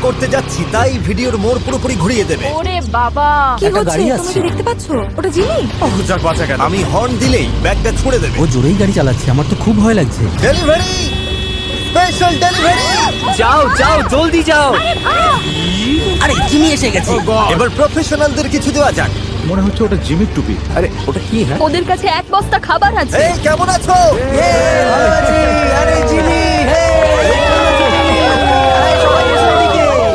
করতে যাচ্ছি তাই ভিডিওর মোড় পুরোপুরি ঘুরিয়ে দেবে। ওরে বাবা, কি একটা হচ্ছে গাড়ি তুমি আসছে। কি দেখতে পাচ্ছো? ওটা জিমি? যাক বাঁচা গেল। আমি হর্ন দিলেই ব্যাগটা ছুঁড়ে দেবে। ও জোরেই গাড়ি চালাচ্ছে, আমার তো খুব ভয় লাগছে। Delivery, special delivery. যাও যাও, জলদি যাও। আরে জিমি এসে গেছে। এবার প্রফেশনালদের কিছু দেওয়া যাক। মনে হচ্ছে ওটা জিমির টুপি। আরে ওটা কি? হ্যাঁ ওদের কাছে এক বস্তা খাবার আছে। এই কেমন আছো? আরে জিমি,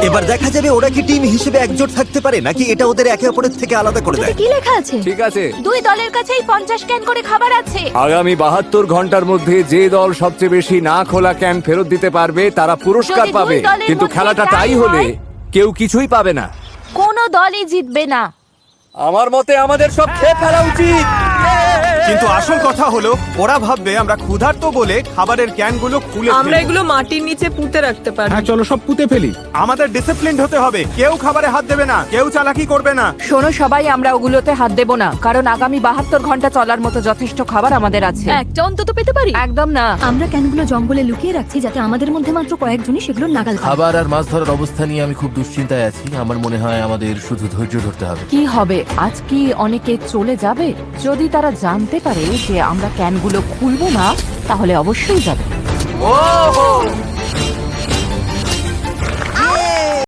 এবার দেখা যাবে ওরা কি টিম হিসেবে একজোট থাকতে পারে নাকি এটা ওদের একে অপরের থেকে আলাদা করে ওটাতে দেয়। কি লেখা আছে? ঠিক আছে, দুই দলের কাছেই 50 ক্যান করে খাবার আছে। আগামী 72 ঘন্টার মধ্যে যে দল সবচেয়ে বেশি না খোলা ক্যান ফেরত দিতে পারবে তারা পুরস্কার যদি দুই পাবে, দলের কিন্তু মধ্যে খেলাটা টাই তাই হলে হয়, কেউ কিছুই পাবে না। কোনো দলই জিতবে না। আমার মতে আমাদের সব খেয়ে ফেলা উচিত। কিন্তু আসল কথা হলো ওরা ভাববে আমরা ক্ষুধার্ত বলে খাবারের ক্যানগুলো খুলে আমরা ফেলবো। এগুলো মাটির নিচে পুঁতে রাখতে পারি। হ্যাঁ চলো সব পুঁতে ফেলি। আমাদের ডিসিপ্লিনড হতে হবে, কেউ খাবারে হাত দেবে না, কেউ চালাকি করবে না। শোনো সবাই, আমরা ওগুলোতে হাত দেব না, কারণ আগামী 72 ঘন্টা চলার মতো যথেষ্ট খাবার আমাদের আছে। একটা অন্তত পেতে পারি। একদম না। আমরা ক্যানগুলো জঙ্গলে লুকিয়ে রাখছি যাতে আমাদের মধ্যে মাত্র কয়েকজনই সেগুলো নাগাল পায়। খাবার আর মাছ ধরার অবস্থা নিয়ে আমি খুব দুশ্চিন্তায় আছি। আমার মনে হয় আমাদের শুধু ধৈর্য ধরতে হবে। কি হবে, আজ কি অনেকে চলে যাবে? যদি তারা জানতে পারে যে আমরা ক্যানগুলো খুলবো না, তাহলে অবশ্যই যাবে।